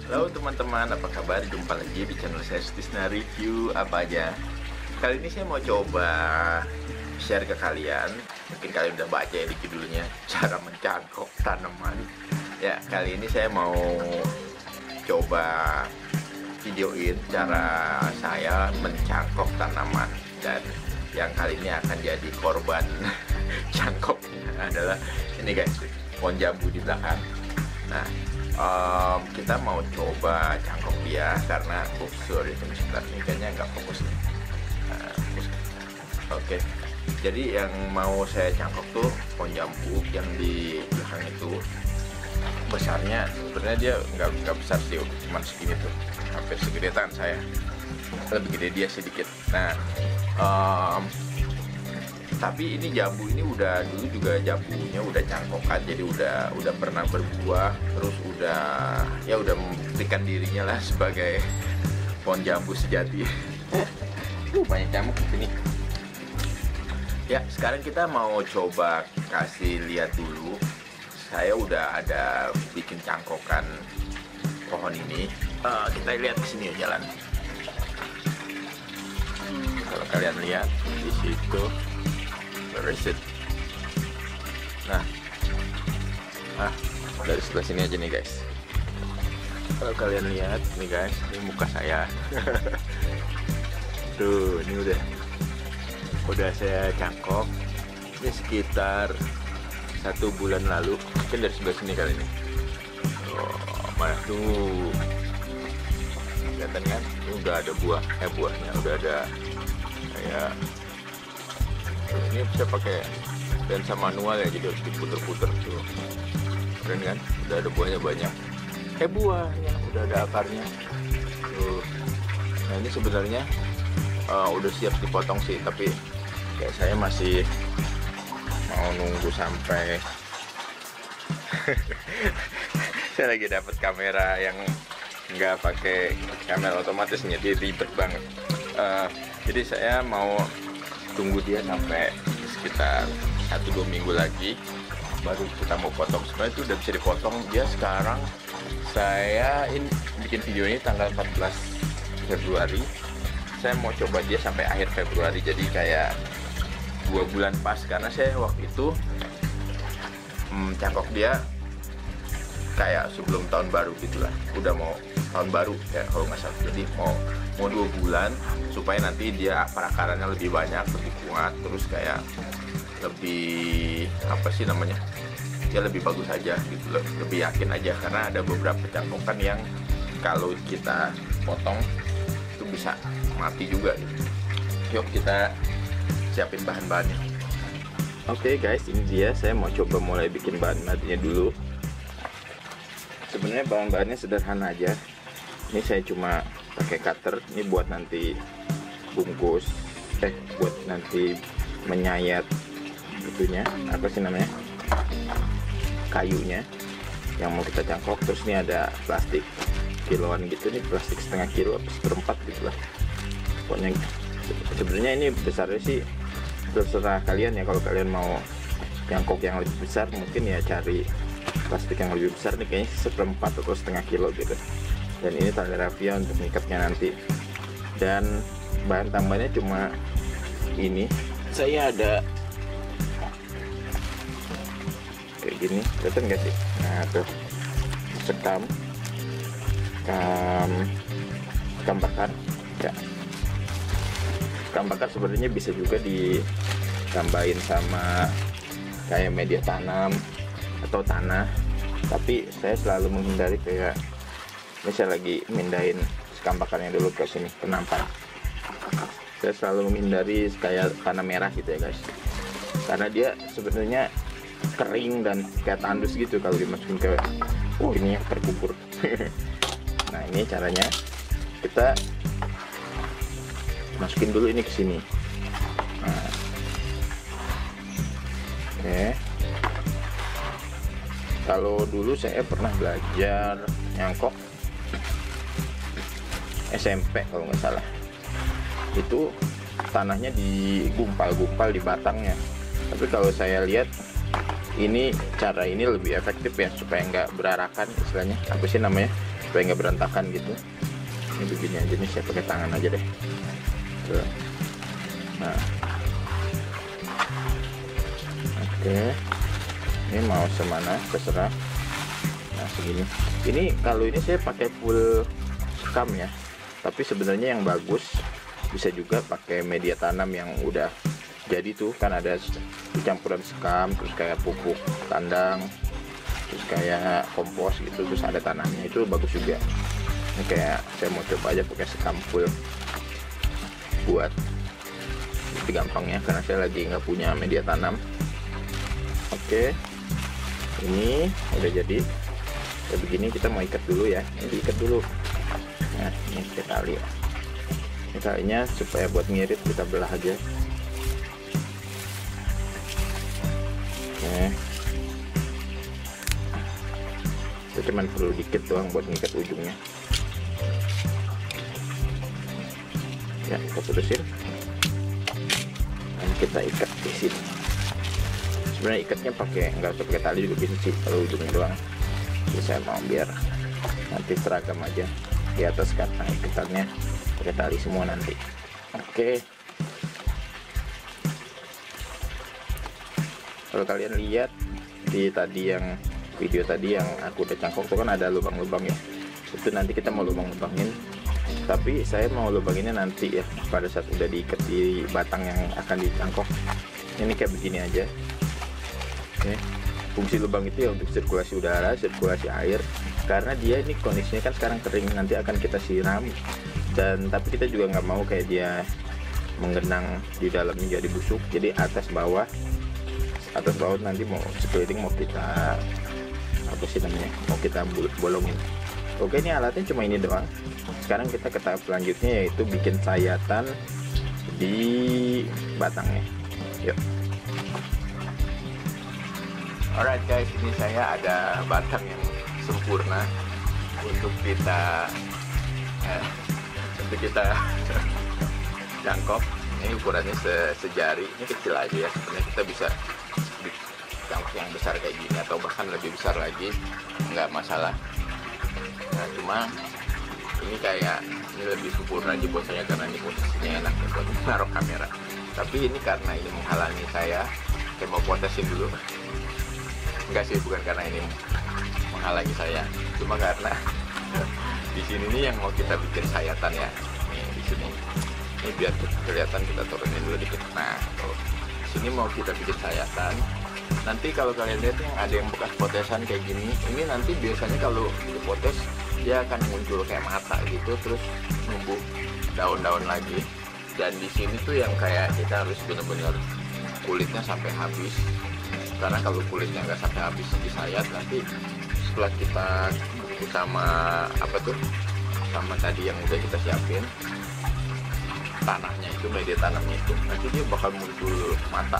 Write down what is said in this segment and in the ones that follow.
Halo teman-teman, apa kabar? Jumpa lagi di channel saya Sutisna Review apa aja. Kali ini saya mau coba share ke kalian. Mungkin kalian udah baca ya di judulnya, cara mencangkok tanaman. Ya, kali ini saya mau coba videoin cara saya mencangkok tanaman. Dan yang kali ini akan jadi korban cangkoknya adalah ini guys, pohon jambu di belakang. Nah, kita mau coba cangkok dia karena sorry tunggu sebentar, ini kayaknya nggak fokus nih. Oke. Jadi yang mau saya cangkok tuh pohon jambu yang di belakang itu. Besarnya sebenarnya dia nggak besar sih, cuma segini tuh, hampir segede tangan saya, lebih gede dia sedikit. Nah, tapi ini jambu ini dulu juga jambunya udah cangkokan, jadi udah pernah berbuah, terus udah membuktikan dirinya lah sebagai pohon jambu sejati. Banyak nyamuk di sini. Ya, sekarang kita mau coba kasih lihat dulu. Saya udah ada bikin cangkokan pohon ini. Kita lihat di sini ya jalan. Kalau kalian lihat di situ. Reset. Nah, dari sebelah sini aja nih guys. Kalau kalian lihat nih guys, ini muka saya. Tuh, ini udah saya cangkok. Ini sekitar 1 bulan lalu. Mungkin dari sebelah sini kali ini. Oh, mana tuh? Kelihatan kan? Ini udah ada buahnya udah ada kayak. Ini bisa pakai lensa manual ya, jadi harus diputer-puter tuh. Keren kan? Udah ada buahnya banyak. Buahnya udah ada akarnya. Tuh. Nah, ini sebenarnya udah siap dipotong sih, tapi kayak saya masih mau nunggu sampai saya lagi dapat kamera yang nggak pakai kamera otomatis, jadi ribet banget. Jadi saya mau tunggu dia sampai sekitar 1-2 minggu lagi baru kita mau potong. Sebenarnya itu udah bisa dipotong. Dia sekarang saya bikin video ini tanggal 14 Februari. Saya mau coba dia sampai akhir Februari, jadi kayak 2 bulan pas, karena saya waktu itu cangkok dia kayak sebelum tahun baru gitulah, udah mau tahun baru ya kalau nggak salah. Jadi mau 2 bulan supaya nanti dia akarnya lebih banyak, lebih kuat, terus kayak lebih dia lebih bagus aja gitu, lebih yakin aja, karena ada beberapa cangkokan yang kalau kita potong itu bisa mati juga gitu. Yuk kita siapin bahan-bahannya. Oke guys, ini dia, saya mau coba mulai bikin bahan-bahannya dulu. Sebenarnya bahan-bahannya sederhana aja. Ini saya cuma pakai cutter, ini buat nanti bungkus, buat nanti menyayat itunya, apa sih namanya, kayunya yang mau kita cangkok. Terus ini ada plastik kiloan gitu, nih plastik setengah kilo, seperempat gitu lah. Pokoknya sebenarnya ini besarnya sih terserah kalian ya. Kalau kalian mau cangkok yang lebih besar, mungkin ya cari plastik yang lebih besar. Nih kayaknya seperempat atau setengah kilo gitu. Dan ini tali rafia untuk ngikatnya nanti. Dan bahan tambahnya cuma ini. Saya ada kayak gini, kelihatan gak sih? Nah tuh, sekam bakar ya. Sekam bakar sebenarnya bisa juga ditambahin sama kayak media tanam atau tanah, tapi saya selalu menghindari kayak misal lagi mindahin sekam bakarnya dulu ke sini, ke nampan. Saya selalu menghindari kayak tanah merah gitu ya guys, karena dia sebenarnya kering dan kayak tandus gitu kalau dimasukin ke ini yang terkubur. Nah, ini caranya, kita masukin dulu ini ke sini. Nah, oke. Kalau dulu saya pernah belajar nyangkok SMP kalau nggak salah, itu tanahnya digumpal-gumpal di batangnya. Tapi kalau saya lihat ini cara ini lebih efektif ya, supaya nggak berarakan, istilahnya apa sih namanya, supaya nggak berantakan gitu. Ini begini aja nih, saya pakai tangan aja deh. Tuh. Nah, oke, ini mau semana terserah. Nah segini. Ini kalau ini saya pakai full sekam ya, tapi sebenarnya yang bagus bisa juga pakai media tanam yang udah jadi tuh, kan ada campuran sekam, terus kayak pupuk kandang, terus kayak kompos gitu, terus ada tanamnya, itu bagus juga. Ini kayak saya mau coba aja pakai sekam full buat lebih gampang ya, karena saya lagi nggak punya media tanam. Oke, ini udah jadi. Ya begini, kita mau ikat dulu ya, ini diikat dulu. Nah ini kita tali ya, ini talinya supaya buat ngirit kita belah aja. Oke, itu cuman perlu dikit doang buat ngikat ujungnya ya. Kita putusin dan kita ikat di sini. Sebenarnya ikatnya nggak usah pakai tali juga bisa sih, kalau ujungnya doang. Jadi saya mau biar nanti seragam aja di atas kata ikatannya pakai tali semua nanti. Oke, kalau kalian lihat di tadi yang video tadi yang aku udah cangkok itu kan ada lubang-lubang ya, itu nanti kita mau lubang-lubangin, tapi saya mau lubanginnya nanti ya pada saat udah diikat di batang yang akan dicangkok. Ini kayak begini aja. Oke, fungsi lubang itu ya untuk sirkulasi udara, sirkulasi air, karena dia ini kondisinya kan sekarang kering, nanti akan kita siram, dan tapi kita juga nggak mau kayak dia menggenang di dalamnya jadi busuk. Jadi atas bawah nanti mau sekeliling mau kita apa sih namanya, mau kita bolongin. Oke, ini alatnya cuma ini doang. Sekarang kita ke tahap selanjutnya, yaitu bikin sayatan di batangnya. Yuk. Alright guys, ini saya ada batang yang sempurna untuk kita jangkok. Ini ukurannya sejari, ini kecil aja ya. Sebenarnya kita bisa jangkok yang besar kayak gini atau bahkan lebih besar lagi, nggak masalah. Nah cuma ini lebih sempurna aja buat saya karena ini posisinya enak buat naruh kamera. Tapi ini karena ini menghalangi saya mau potesin dulu. Enggak sih, bukan karena ini menghalangi saya, cuma karena di sini nih yang mau kita bikin sayatan ya. Nih di sini, ini biar kelihatan, kita turunin dulu dikit. Nah, di sini mau kita bikin sayatan. Nanti kalau kalian lihat yang ada yang bekas potesan kayak gini, ini nanti biasanya kalau dipotes dia akan muncul kayak mata gitu, terus numbuh daun-daun lagi. Dan di sini tuh yang kayak kita harus bener-bener kulitnya sampai habis. Karena kalau kulitnya nggak sampai habis disayat, nanti setelah kita sama sama tadi yang udah kita siapin tanahnya itu, media tanamnya itu, nanti dia bakal muncul mata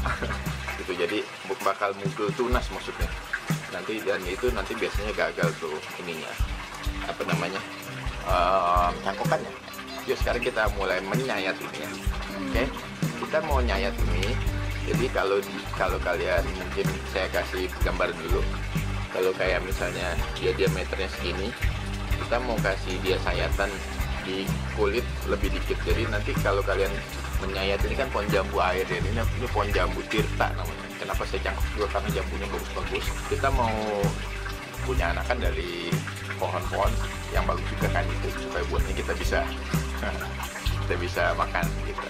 gitu. Jadi bakal muncul tunas maksudnya nanti, dan itu nanti biasanya gagal tuh ininya cangkokannya. Yuk sekarang kita mulai menyayat ini ya. Oke, kita mau nyayat ini. Jadi kalau kalian, mungkin saya kasih gambar dulu. Kalau kayak misalnya dia diameternya segini, kita mau kasih dia sayatan di kulit lebih dikit. Jadi nanti kalau kalian menyayat ini kan pohon jambu air ya, ini pohon jambu tirta namanya. Kenapa saya cangkok juga, karena jambunya bagus-bagus. Kita mau punya anakan dari pohon-pohon yang bagus juga kan gitu, supaya buatnya kita bisa makan gitu.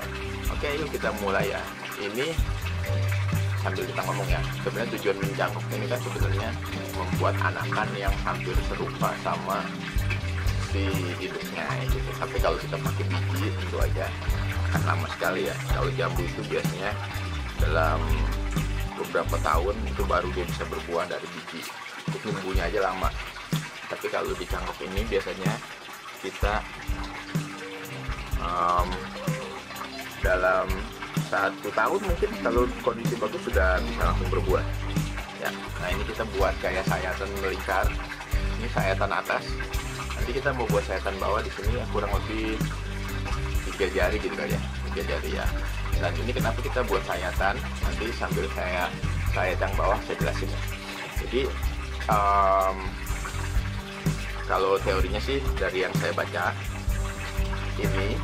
Oke, yuk kita mulai ya. Ini sambil kita ngomong ya, sebenarnya tujuan mencangkok ini kan sebenarnya membuat anakan yang hampir serupa sama si induknya gitu. Tapi kalau kita pakai biji tentu aja akan lama sekali ya. Kalau jambu itu biasanya dalam beberapa tahun itu baru dia bisa berbuah dari biji, itu tumbuhnya aja lama. Tapi kalau di cangkok ini biasanya kita dalam 1 tahun mungkin, kalau kondisi bagus sudah bisa langsung berbuah ya. Nah ini kita buat kayak sayatan melingkar. Ini sayatan atas, nanti kita mau buat sayatan bawah. Di sini ya kurang lebih 3 jari gitu kan ya, 3 jari ya. Dan ini kenapa kita buat sayatan, nanti sambil saya sayat yang bawah saya jelasin. Jadi kalau teorinya sih dari yang saya baca, ini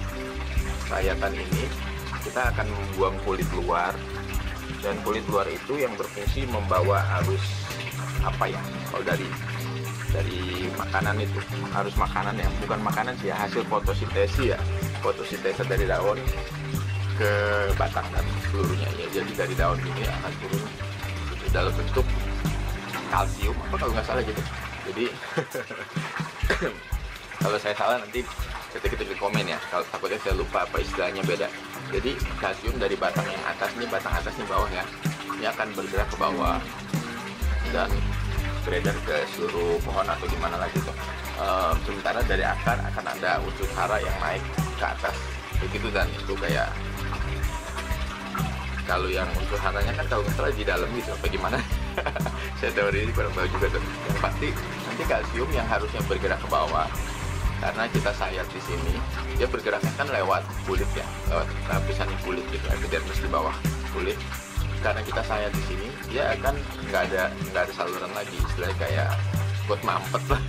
sayatan ini kita akan membuang kulit luar, dan kulit luar itu yang berfungsi membawa arus apa ya, kalau dari makanan itu, arus makanan ya, bukan makanan sih ya, hasil fotosintesis ya, fotosintesis dari daun ke batang dan seluruhnya ya. Jadi dari daun ini akan turun dalam bentuk kalsium apa kalau nggak salah gitu. Jadi kalau saya salah nanti ketik di komen ya, kalau takutnya saya lupa apa istilahnya beda. Jadi kalsium dari batang yang atas nih, batang atas nih bawah ya, ini akan bergerak ke bawah dan beredar ke seluruh pohon atau gimana lagi tuh. Sementara dari akar akan ada unsur hara yang naik ke atas begitu, dan itu kayak, kalau yang unsur haranya kan kalau misalnya di dalam gitu apa gimana saya teori ini kurang tahu juga tuh. Yang pasti nanti kalsium yang harusnya bergerak ke bawah, karena kita sayat di sini, dia bergeraknya kan lewat kulit ya, lewat lapisan kulit gitu, epidermis di bawah kulit. Karena kita sayat di sini, dia akan nggak ada saluran lagi, istilahnya kayak buat mampet lah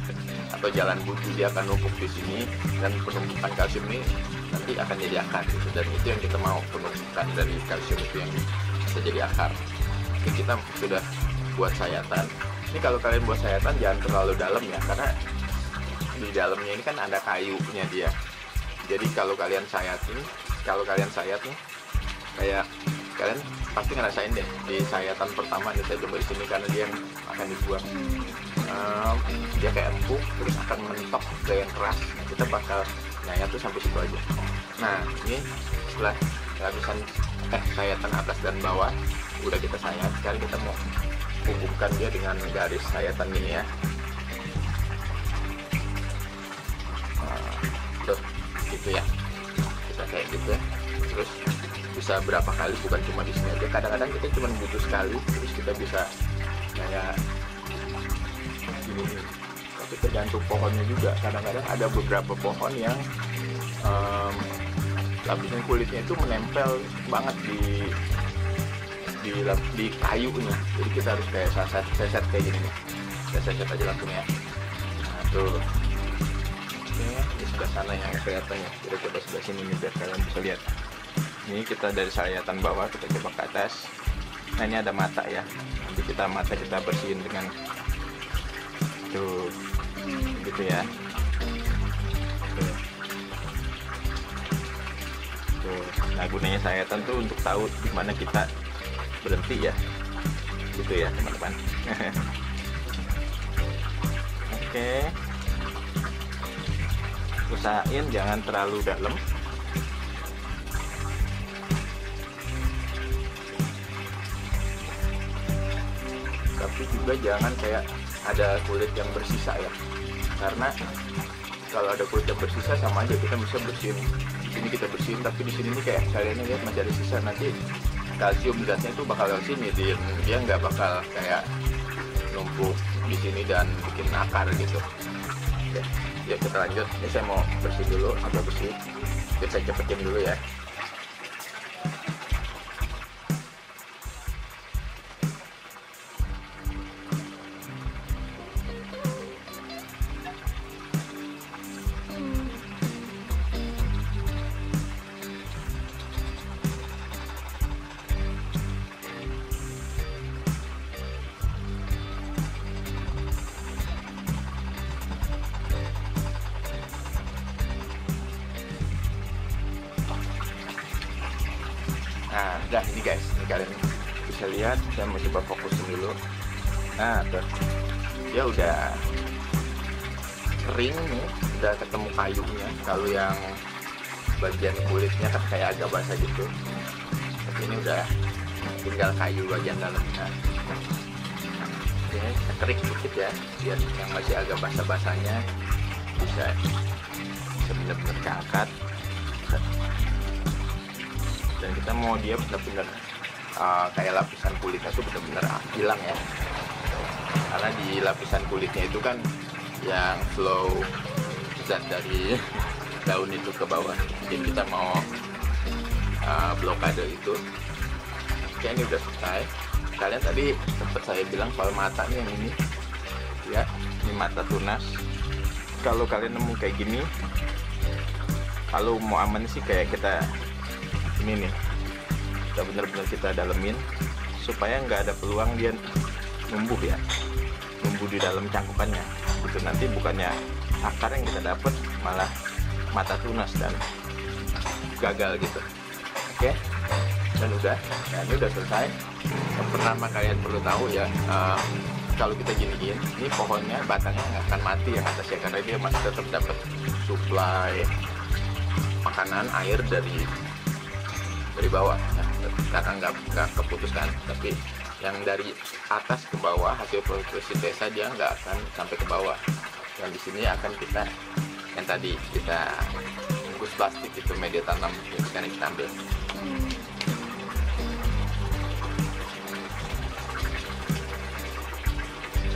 atau jalan buntu, dia akan numpuk di sini, dan penumpukan kalsium ini nanti akan jadi akar gitu. Dan itu yang kita mau, penumpukan dari kalsium itu yang bisa jadi akar. Jadi kita sudah buat sayatan. Ini kalau kalian buat sayatan jangan terlalu dalam ya, karena di dalamnya ini kan ada kayunya dia. Jadi kalau kalian sayat nih, kayak kalian pasti ngerasain deh di sayatan pertama nih, saya coba di sini karena dia yang akan dibuang. Dia kayak empuk, terus akan mentok dengan keras. Nah, kita bakal nyayat tuh sampai situ aja. Nah, ini setelah lapisan sayatan atas dan bawah udah kita sayat, sekarang kita mau hubungkan dia dengan garis sayatan ini ya. Tuh, gitu ya. Kita kayak gitu ya. Terus bisa berapa kali, bukan cuma di sini aja. Kadang-kadang kita cuma butuh sekali, terus kita bisa kayak gini. Tapi tergantung pohonnya juga. Kadang-kadang ada beberapa pohon yang lapisan kulitnya itu menempel banget di kayunya. Jadi kita harus kayak seset kayak gini nih. Kita seset aja langsung ya. Nah tuh. Oke, di sebelah sana yang kelihatan ya. Kita coba sebelah sini nih biar kalian bisa lihat. Ini kita dari sayatan bawah kita coba ke atas. Nah ini ada mata ya. Nanti mata kita bersihin dengan tuh, gitu ya. Tuh. Nah gunanya sayatan tuh untuk tahu di mana kita berhenti ya, gitu ya teman-teman. Oke, usahain jangan terlalu dalam. Tapi juga jangan kayak ada kulit yang bersisa ya, karena kalau ada kulit yang bersisa sama aja kita bisa bersihin. Di sini kita bersihin, tapi di sini nih kayak kalian lihat masih ada sisa, nanti kalsium gasnya itu bakal ke sini, dia nggak bakal kayak numpuk di sini dan bikin akar gitu. Oke, ya kita lanjut. Ini saya mau bersih dulu, agak bersih. Biar saya cepetin dulu ya. Nah, udah ini guys, ini kalian bisa lihat. Saya mau coba fokusin dulu. Nah, tuh, dia udah kering nih, udah ketemu kayunya. Kalau yang bagian kulitnya kan kayak agak basah gitu, tapi ini udah tinggal kayu bagian dalamnya. Oke, kita kerik dikit ya, biar yang masih agak basah-basahnya bisa benar-benar keangkat. Dan kita mau dia benar-benar kayak lapisan kulitnya tuh benar-benar hilang ya, karena di lapisan kulitnya itu kan yang flow zat dari daun itu ke bawah. Jadi kita mau blokade itu. Oke, ini udah selesai. Kalian tadi sempat saya bilang soal mata nih, yang ini ya, ini mata tunas. kalau kalian nemu kayak gini, kalau mau aman sih kayak kita ini nih, kita bener-bener kita dalemin supaya nggak ada peluang dia numbuh ya, numbuh di dalam cangkukannya. Itu nanti bukannya akar yang kita dapat malah mata tunas dan gagal gitu. Oke, dan udah, nah ini udah selesai. Yang pertama kalian perlu tahu ya, kalau kita giniin, ini pohonnya batangnya nggak akan mati yang atasnya karena dia masih tetap dapat suplai makanan air dari bawah, nah, karena nggak keputuskan. Tapi yang dari atas ke bawah hasil fotosintesa dia nggak akan sampai ke bawah. Yang di sini akan kita yang tadi kita bungkus plastik itu media tanam yang sekarang kita ambil.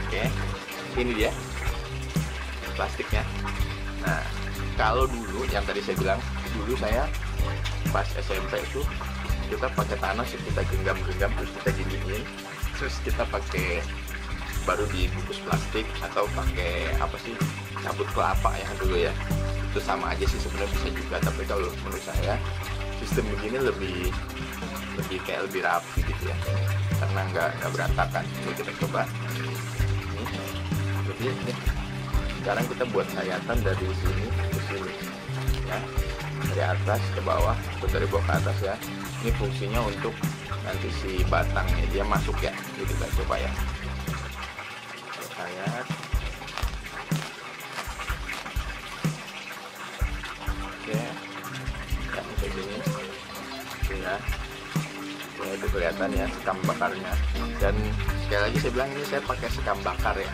Oke, ini dia plastiknya. Nah, kalau dulu yang tadi saya bilang, dulu saya pas SMP itu kita pakai tanah sih, kita genggam-genggam terus kita giniin, terus kita pakai baru dibungkus plastik atau pakai apa sih, cabut kelapa ya dulu ya. Itu sama aja sih sebenarnya, bisa juga, tapi kalau menurut saya sistem begini lebih kayak lebih rapi gitu ya, karena nggak berantakan. Jadi kita coba ini, jadi ini sekarang kita buat sayatan dari sini ke sini ya, dari atas ke bawah atau dari bawah ke atas ya. Ini fungsinya untuk nanti si batangnya dia masuk ya. Jadi kita coba ya, sayat. Oke ya, kayak gini ya, itu kelihatan ya sekam bakarnya. Dan sekali lagi saya bilang, ini saya pakai sekam bakar ya.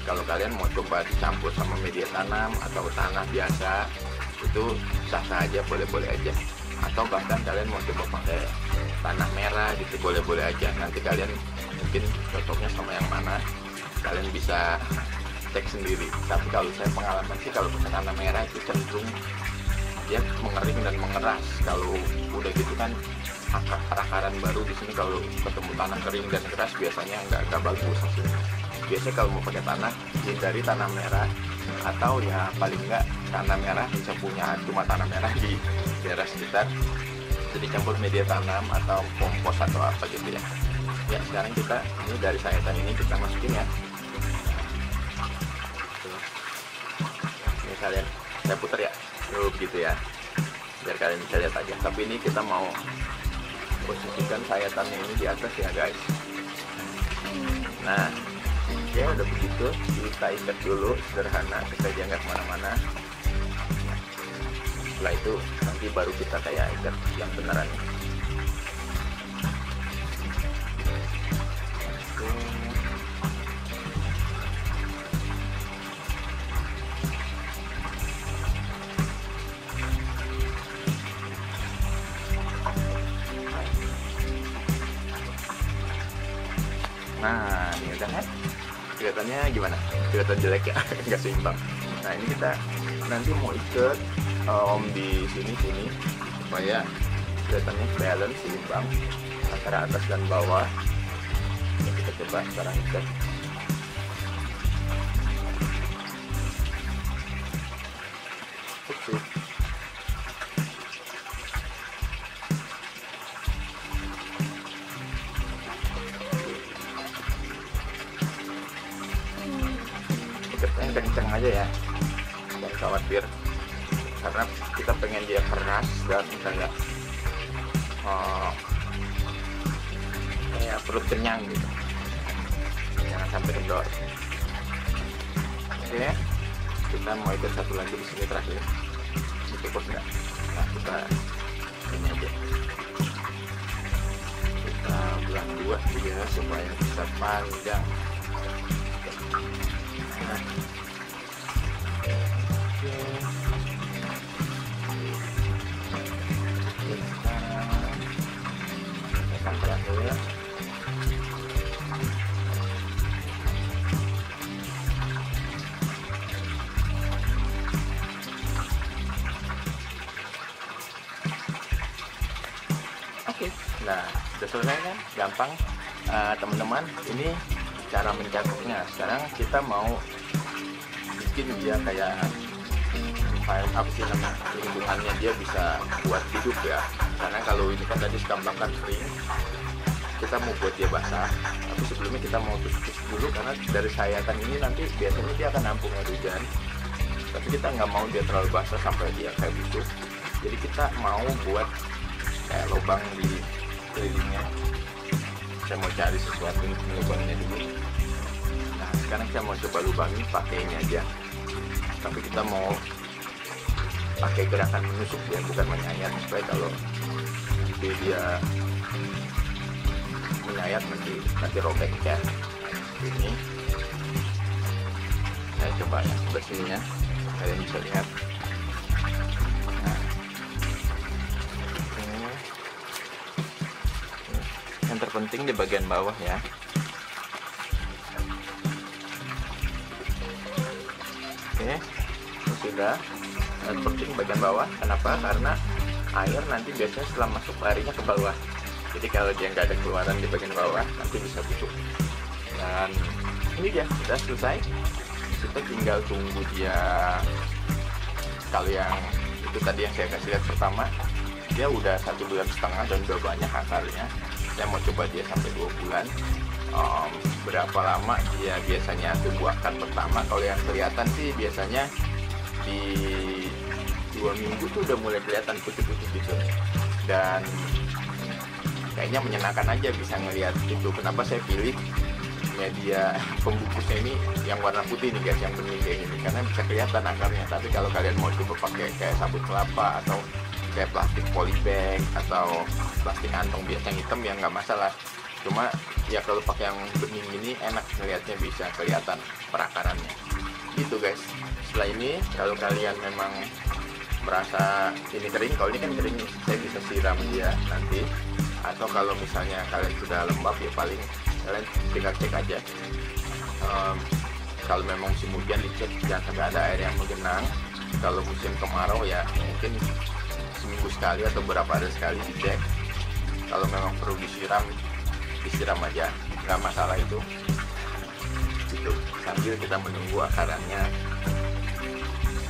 Kalau kalian mau coba dicampur sama media tanam atau tanah biasa, itu sah-sah aja, boleh-boleh aja. Atau bahkan kalian mau coba pakai tanah merah gitu, boleh-boleh aja. Nanti kalian mungkin cocoknya sama yang mana, kalian bisa cek sendiri. Tapi kalau saya pengalaman sih, kalau pakai tanah merah itu cenderung dia mengering dan mengeras. Kalau udah gitu kan akar-akaran baru di sini, kalau ketemu tanah kering dan keras biasanya nggak bagus hasilnya. Biasanya kalau mau pakai tanah, hindari tanah merah, atau ya paling nggak tanah merah bisa punya cuma tanah merah di daerah sekitar, jadi campur media tanam atau kompos atau apa gitu ya. Ya sekarang kita ini dari sayatan ini kita masukin ya. Ini kalian, saya putar ya, gitu ya, biar kalian bisa lihat aja. Tapi ini kita mau posisikan sayatannya ini di atas ya guys. Nah, oke, udah begitu kita ikat dulu sederhana supaya dia nggak kemana-mana. Setelah itu nanti baru kita kayak ikat yang beneran. Nah, ini udah kan? Kelihatannya gimana? Kelihatan jelek ya, nggak seimbang. Nah, ini kita nanti mau ikat di sini supaya kelihatannya balance, seimbang antara atas dan bawah. Nah, kita coba sekarang ikat. Oke. Ikatnya kenceng aja ya, jangan khawatir, karena kita pengen dia keras dan kayak perut kenyang gitu, jangan sampai kendor. Oke, kita mau ikat satu lagi di sini terakhir, cukup nggak? Nah, kita ini aja, kita belah dua dia supaya bisa panjang. Nah, kita terakhir. Oke, nah sudah selesai kan? Gampang teman-teman. Ini cara mencangkuknya. Sekarang kita mau bikin dia kayak apa sih namanya, tumbuhannya dia bisa buat hidup ya. Karena kalau ini kan tadi sekambakan kering, kita mau buat dia basah, tapi sebelumnya kita mau tusuk dulu karena dari sayatan ini nanti biasanya dia akan nampung air hujan, tapi kita nggak mau dia terlalu basah sampai dia kayak busuk. Jadi kita mau buat kayak lubang di kelilingnya. Saya mau cari sesuatu untuk lubangnya dulu. Nah sekarang saya mau coba lubangi pakai ini aja, tapi kita mau pakai gerakan menusuk ya, bukan menyayat, supaya kalau dia menyayat nanti robek ya. Ini saya coba ya sebelah sininya, kalian bisa lihat. Nah, yang terpenting di bagian bawah ya. Oke, sudah. Yang penting bagian bawah. Kenapa? Karena air nanti biasanya setelah masuk larinya ke bawah. Jadi kalau dia nggak ada keluaran di bagian bawah, nanti bisa busuk. Dan ini dia sudah selesai. Kita tinggal tunggu dia. Kalau yang itu tadi yang saya kasih lihat pertama, dia udah 1,5 bulan dan udah banyak akarnya. Saya mau coba dia sampai 2 bulan. Berapa lama dia biasanya tumbuh akar pertama? Kalau yang kelihatan sih biasanya di 2 minggu tuh udah mulai kelihatan putih-putih gitu, dan kayaknya menyenangkan aja bisa ngelihat itu. Kenapa saya pilih media pembungkusnya ini yang warna putih nih guys, yang bening kayak gini, karena bisa kelihatan akarnya. Tapi kalau kalian mau coba pakai kayak sabut kelapa atau kayak plastik polybag atau plastik kantong biasa yang hitam ya nggak masalah. Cuma ya kalau pakai yang bening ini enak ngelihatnya, bisa kelihatan perakarannya gitu guys. Setelah ini kalau kalian memang merasa ini kering, kalau ini kan kering, saya bisa siram dia nanti. Atau kalau misalnya kalian sudah lembab ya paling kalian tinggal cek aja. Kalau memang musim hujan dicek jangan sampai ada air yang menggenang. Kalau musim kemarau ya mungkin seminggu sekali atau beberapa hari sekali dicek. Kalau memang perlu disiram aja, nggak masalah itu. Gitu. Sambil kita menunggu akarannya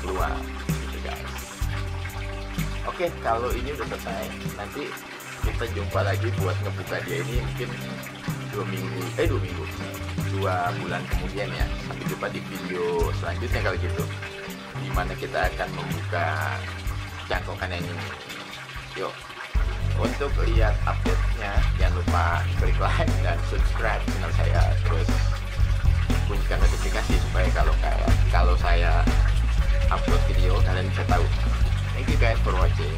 keluar gitu guys. Oke, kalau ini udah selesai, nanti kita jumpa lagi buat ngebuka dia ini mungkin 2 bulan kemudian ya. Sampai jumpa di video selanjutnya kalau gitu, dimana kita akan membuka cangkokan yang ini. Yuk, untuk lihat update-nya jangan lupa klik like dan subscribe channel saya, terus bunyikan notifikasi supaya kalau saya upload video kalian bisa tahu. Thank you guys for watching.